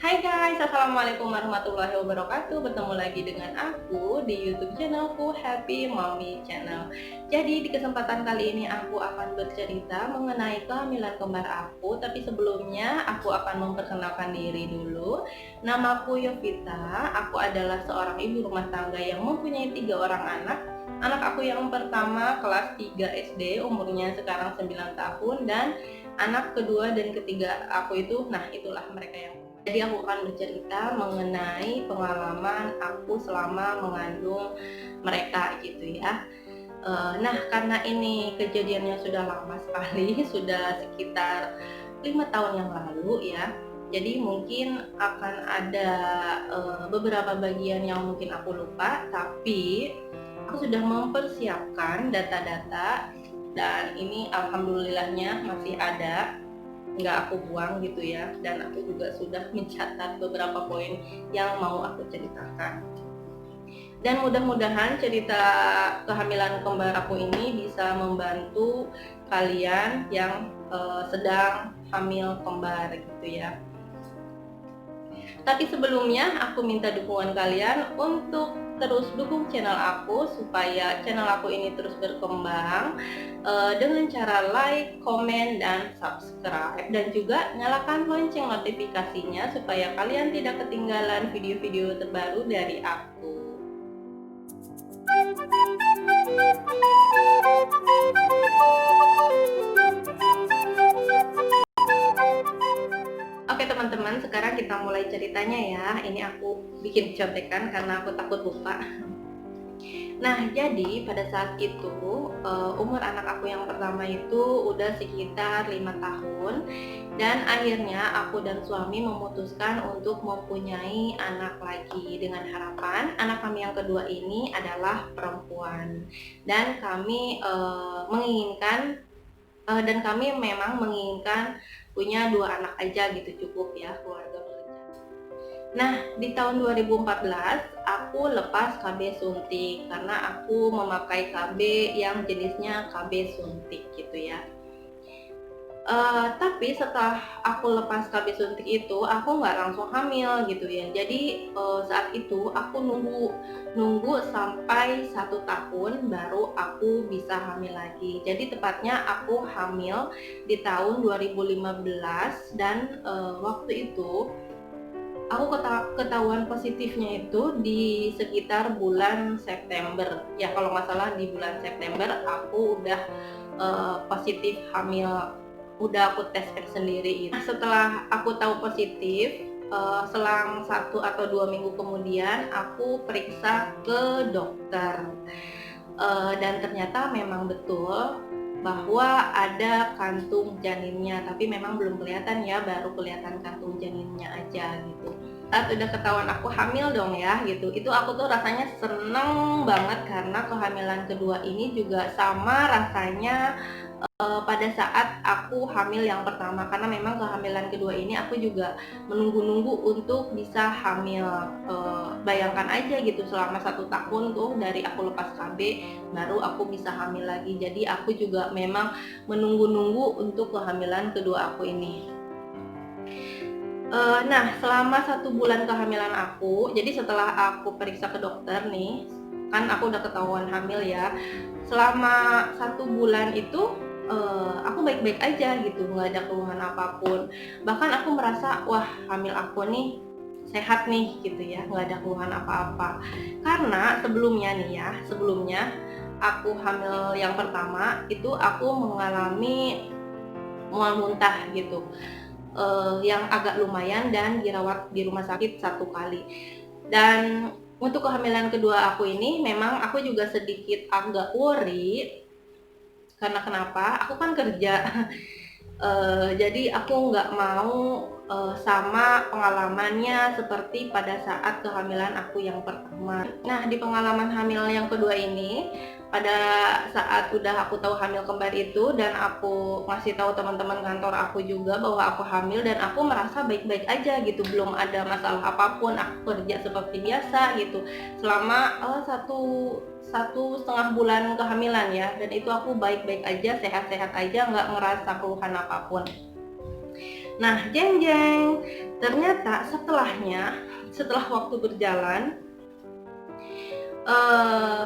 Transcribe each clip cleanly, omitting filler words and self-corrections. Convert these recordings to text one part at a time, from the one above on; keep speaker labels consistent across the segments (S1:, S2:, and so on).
S1: Hai guys, assalamualaikum warahmatullahi wabarakatuh. Bertemu lagi dengan aku di YouTube channelku Happy Mommy Channel. Jadi di kesempatan kali ini aku akan bercerita mengenai kehamilan kembar aku. Tapi sebelumnya aku akan memperkenalkan diri dulu. Namaku Yovita. Aku adalah seorang ibu rumah tangga yang mempunyai 3 orang anak. Anak aku yang pertama kelas 3 SD, umurnya sekarang 9 tahun, dan anak kedua dan ketiga aku itu, nah itulah mereka yang. Jadi aku akan bercerita mengenai pengalaman aku selama mengandung mereka gitu ya. Nah karena ini kejadiannya sudah lama sekali, sudah sekitar 5 tahun yang lalu ya. Jadi mungkin akan ada beberapa bagian yang mungkin aku lupa, tapi aku sudah mempersiapkan data-data dan ini alhamdulillahnya masih ada, nggak aku buang gitu ya, dan aku juga sudah mencatat beberapa poin yang mau aku ceritakan, dan mudah-mudahan cerita kehamilan kembar aku ini bisa membantu kalian yang sedang hamil kembar gitu ya. Tapi sebelumnya aku minta dukungan kalian untuk terus dukung channel aku supaya channel aku ini terus berkembang dengan cara like, komen, dan subscribe, dan juga nyalakan lonceng notifikasinya supaya kalian tidak ketinggalan video-video terbaru dari aku. Oke teman-teman, sekarang kita mulai ceritanya ya. Ini aku bikin contekan karena aku takut lupa. Nah, jadi pada saat itu umur anak aku yang pertama itu udah sekitar 5 tahun, dan akhirnya aku dan suami memutuskan untuk mempunyai anak lagi dengan harapan anak kami yang kedua ini adalah perempuan. Dan kami menginginkan dan kami memang menginginkan punya 2 anak aja gitu, cukup ya keluarga berencana. Nah, di tahun 2014 aku lepas KB suntik karena aku memakai KB yang jenisnya KB suntik gitu ya. Tapi setelah aku lepas KB suntik itu, aku nggak langsung hamil gitu ya. Jadi saat itu aku nunggu sampai 1 tahun baru aku bisa hamil lagi. Jadi tepatnya aku hamil di tahun 2015, dan waktu itu aku ketahuan positifnya itu di sekitar bulan September. Ya kalau nggak salah di bulan September aku udah positif hamil, udah aku tes sendiri. Setelah aku tahu positif, selang 1 atau 2 minggu kemudian aku periksa ke dokter, dan ternyata memang betul bahwa ada kantung janinnya, tapi memang belum kelihatan ya, baru kelihatan kantung janinnya aja gitu. Saat udah ketahuan aku hamil dong ya gitu, itu aku tuh rasanya seneng banget karena kehamilan kedua ini juga sama rasanya pada saat aku hamil yang pertama, karena memang kehamilan kedua ini aku juga menunggu-nunggu untuk bisa hamil. Bayangkan aja gitu, selama 1 tahun tuh dari aku lepas KB baru aku bisa hamil lagi. Jadi aku juga memang menunggu-nunggu untuk kehamilan kedua aku ini. Nah selama 1 bulan kehamilan aku, jadi setelah aku periksa ke dokter nih, kan aku udah ketahuan hamil ya, selama 1 bulan itu aku baik-baik aja gitu, nggak ada keluhan apapun. Bahkan aku merasa wah hamil aku nih sehat nih gitu ya, nggak ada keluhan apa-apa. Karena sebelumnya aku hamil yang pertama itu aku mengalami mual muntah gitu, yang agak lumayan, dan dirawat di rumah sakit 1 kali. Dan untuk kehamilan kedua aku ini memang aku juga sedikit agak worry, karena kenapa? Aku kan kerja, jadi aku nggak mau sama pengalamannya seperti pada saat kehamilan aku yang pertama. Nah di pengalaman hamil yang kedua ini, pada saat udah aku tahu hamil kembar itu dan aku ngasih tahu teman-teman kantor aku juga bahwa aku hamil, dan aku merasa baik-baik aja gitu, belum ada masalah apapun, aku kerja seperti biasa gitu selama 1,5 bulan kehamilan ya, dan itu aku baik-baik aja, sehat-sehat aja, nggak ngerasa keluhan apapun. Nah, jeng jeng, ternyata setelah waktu berjalan, eh,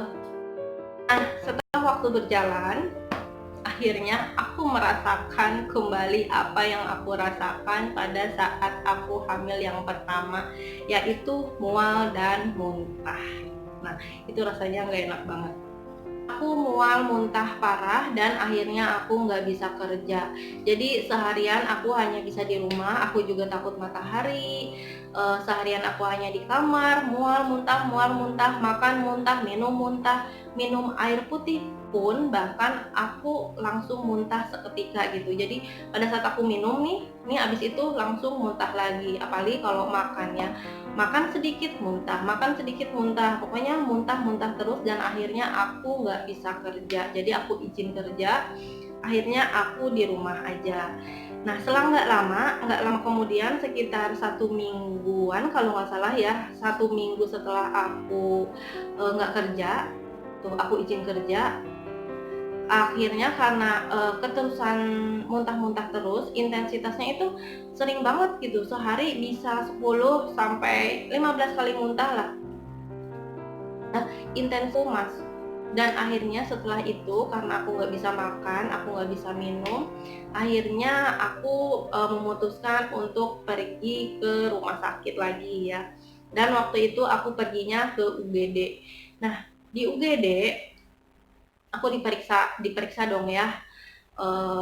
S1: setelah waktu berjalan, akhirnya aku merasakan kembali apa yang aku rasakan pada saat aku hamil yang pertama, yaitu mual dan muntah. Nah, itu rasanya nggak enak banget. Aku mual muntah parah dan akhirnya aku nggak bisa kerja. Jadi seharian aku hanya bisa di rumah, aku juga takut matahari. Seharian aku hanya di kamar, mual muntah, makan muntah, minum air putih pun bahkan aku langsung muntah seketika gitu. Jadi pada saat aku minum nih abis itu langsung muntah lagi. Apalagi kalau makannya, makan sedikit muntah, pokoknya muntah terus dan akhirnya aku nggak bisa kerja. Jadi aku izin kerja, akhirnya aku di rumah aja. Nah, selang nggak lama kemudian, sekitar 1 mingguan kalau nggak salah ya, 1 minggu setelah aku nggak kerja, tuh aku izin kerja, akhirnya karena keterusan muntah-muntah terus, intensitasnya itu sering banget gitu, sehari bisa 10 sampai 15 kali muntah lah, intens mas. Dan akhirnya setelah itu karena aku nggak bisa makan, aku nggak bisa minum, akhirnya aku memutuskan untuk pergi ke rumah sakit lagi ya. Dan waktu itu aku perginya ke UGD. Nah, di UGD aku diperiksa dong ya,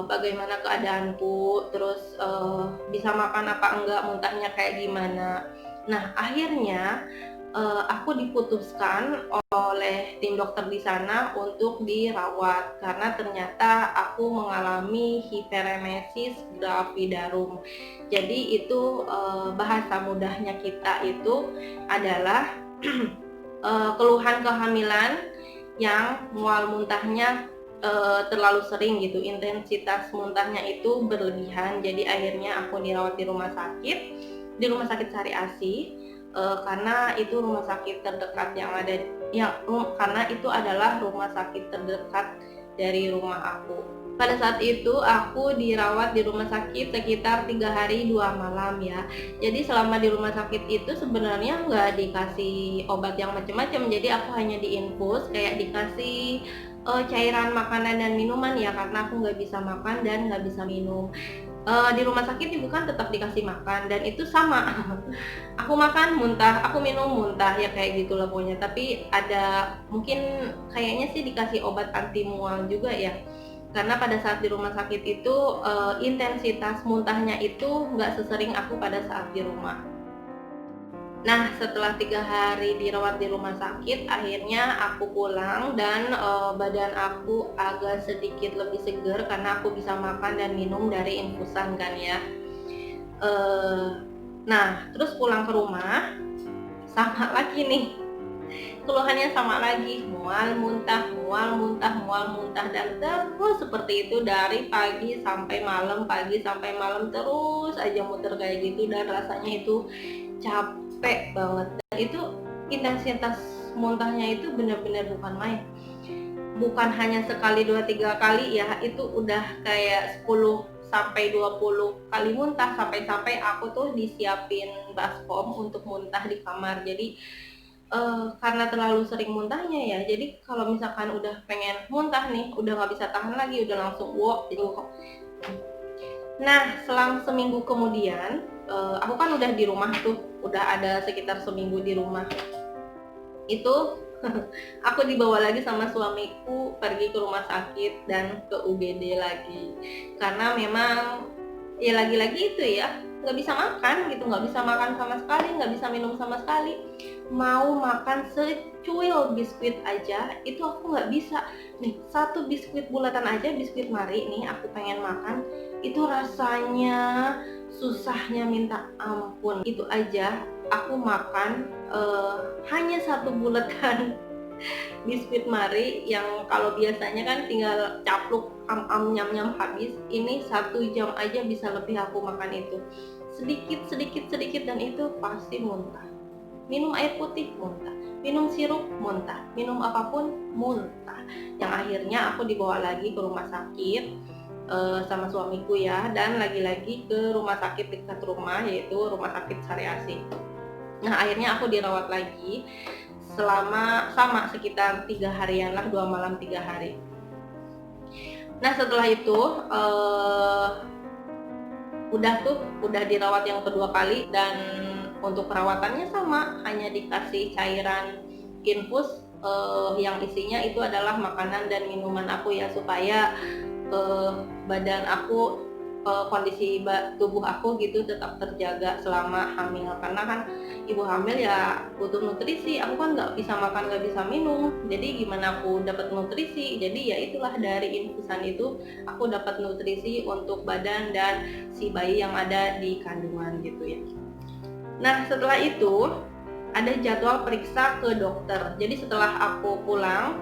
S1: bagaimana keadaanku, terus bisa makan apa enggak, muntahnya kayak gimana. Nah, akhirnya aku diputuskan oleh tim dokter di sana untuk dirawat karena ternyata aku mengalami hiperemesis gravidarum. Jadi itu bahasa mudahnya kita itu adalah keluhan kehamilan yang mual muntahnya terlalu sering gitu, intensitas muntahnya itu berlebihan. Jadi akhirnya aku dirawat di rumah sakit Sari Asih, karena itu rumah sakit terdekat karena itu adalah rumah sakit terdekat dari rumah aku. Pada saat itu aku dirawat di rumah sakit sekitar 3 hari 2 malam ya. Jadi selama di rumah sakit itu sebenarnya nggak dikasih obat yang macam-macam, jadi aku hanya diinfus, kayak dikasih cairan makanan dan minuman ya, karena aku nggak bisa makan dan nggak bisa minum. Di rumah sakit ibu kan tetap dikasih makan dan itu sama. Aku makan muntah, aku minum muntah, ya kayak gitulah pokoknya. Tapi ada mungkin kayaknya sih dikasih obat anti mual juga ya. Karena pada saat di rumah sakit itu intensitas muntahnya itu nggak sesering aku pada saat di rumah. Nah, setelah 3 hari dirawat di rumah sakit, akhirnya aku pulang dan badan aku agak sedikit lebih segar karena aku bisa makan dan minum dari infusan kan ya. Nah, terus pulang ke rumah, sama lagi nih, keluhannya sama lagi, mual muntah, dan terus seperti itu dari pagi sampai malam terus aja muter kayak gitu, dan rasanya itu capek banget. Dan itu intensitas muntahnya itu benar-benar bukan main, bukan hanya sekali 2-3 kali ya, itu udah kayak 10 sampai 20 kali muntah, sampai aku tuh disiapin baskom untuk muntah di kamar. Jadi karena terlalu sering muntahnya ya, jadi kalau misalkan udah pengen muntah nih, udah nggak bisa tahan lagi, udah langsung wok gitu. Nah, selang seminggu kemudian, aku kan udah di rumah tuh, udah ada sekitar seminggu di rumah. Itu aku dibawa lagi sama suamiku pergi ke rumah sakit dan ke UGD lagi. Karena memang ya lagi-lagi itu ya, nggak bisa makan gitu, nggak bisa makan sama sekali, nggak bisa minum sama sekali. Mau makan secuil biskuit aja itu aku nggak bisa. Nih, satu biskuit bulatan aja, biskuit Mari nih aku pengen makan, itu rasanya susahnya minta ampun. Itu aja aku makan hanya satu bulatan biskuit Mari yang kalau biasanya kan tinggal capluk nyam habis, ini 1 jam aja bisa lebih aku makan itu, sedikit dan itu pasti muntah. Minum air putih muntah, minum sirup muntah, minum apapun muntah. Yang akhirnya aku dibawa lagi ke rumah sakit. sama suamiku ya, dan lagi-lagi ke rumah sakit dekat rumah, yaitu Rumah Sakit Sari Asih. Nah, akhirnya aku dirawat lagi selama sama sekitar 3 harian lah, 2 malam 3 hari. Nah, setelah itu udah dirawat yang kedua kali, dan untuk perawatannya sama, hanya dikasih cairan infus yang isinya itu adalah makanan dan minuman aku ya, supaya badan aku, kondisi tubuh aku gitu tetap terjaga selama hamil, karena kan ibu hamil ya butuh nutrisi, aku kan nggak bisa makan, nggak bisa minum, jadi gimana aku dapat nutrisi. Jadi ya itulah, dari infusan itu aku dapat nutrisi untuk badan dan si bayi yang ada di kandungan gitu ya. Nah, setelah itu ada jadwal periksa ke dokter. Jadi setelah aku pulang,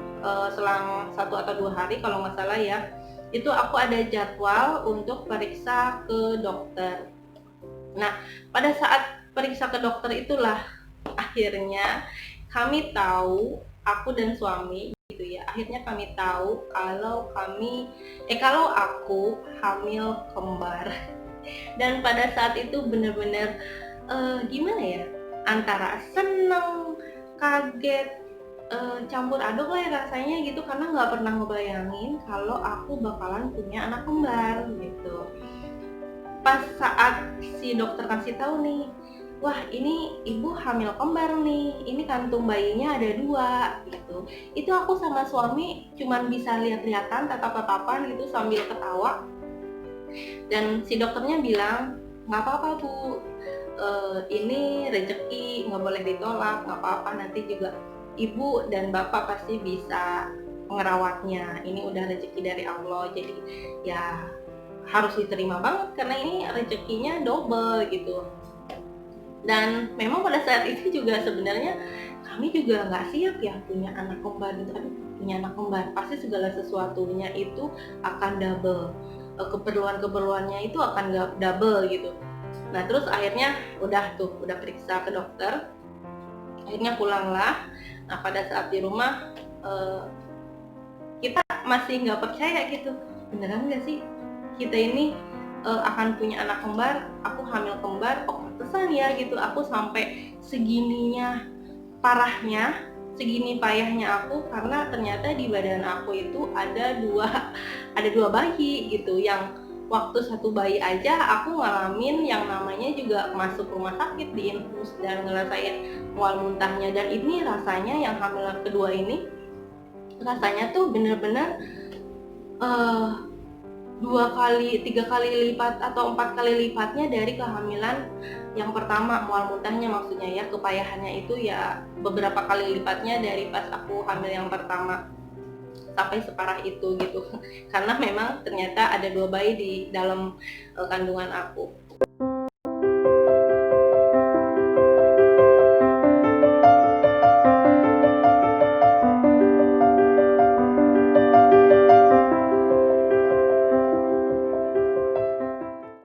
S1: selang 1 atau 2 hari kalau nggak salah ya, itu aku ada jadwal untuk periksa ke dokter. Nah, pada saat periksa ke dokter itulah akhirnya kami tahu, aku dan suami gitu ya, akhirnya kami tahu kalau aku hamil kembar. Dan pada saat itu benar-benar gimana ya, antara seneng, kaget, campur aduk lah ya rasanya gitu, karena nggak pernah ngebayangin kalau aku bakalan punya anak kembar gitu. Pas saat si dokter kasih tahu nih, wah ini ibu hamil kembar nih, ini kantung bayinya ada 2 gitu. Itu aku sama suami cuman bisa lihat-lihatan, tatap-tatapan gitu sambil ketawa. Dan si dokternya bilang, nggak apa-apa bu, ini rezeki, nggak boleh ditolak, nggak apa-apa, nanti juga ibu dan bapak pasti bisa ngerawatnya, ini udah rezeki dari Allah, jadi ya harus diterima banget karena ini rezekinya double gitu. Dan memang pada saat itu juga sebenarnya kami juga nggak siap ya punya anak kembar gitu. Aduh, punya anak kembar pasti segala sesuatunya itu akan double, keperluannya itu akan double gitu. Nah, terus akhirnya udah periksa ke dokter, akhirnya pulanglah. Nah, pada saat di rumah kita masih nggak percaya gitu, beneran nggak sih kita ini akan punya anak kembar, aku hamil kembar, kok pantesan ya gitu, aku sampai segininya parahnya, segini payahnya aku, karena ternyata di badan aku itu ada dua bayi gitu, yang waktu satu bayi aja aku ngalamin yang namanya juga masuk rumah sakit, diinfus dan ngerasain mual muntahnya. Dan ini rasanya yang hamil kedua ini rasanya tuh bener-bener 2 kali, 3 kali lipat atau 4 kali lipatnya dari kehamilan yang pertama, mual muntahnya maksudnya ya, kepayahannya itu ya beberapa kali lipatnya dari pas aku hamil yang pertama, sampai separah itu gitu. Karena memang ternyata ada 2 bayi di dalam kandungan aku.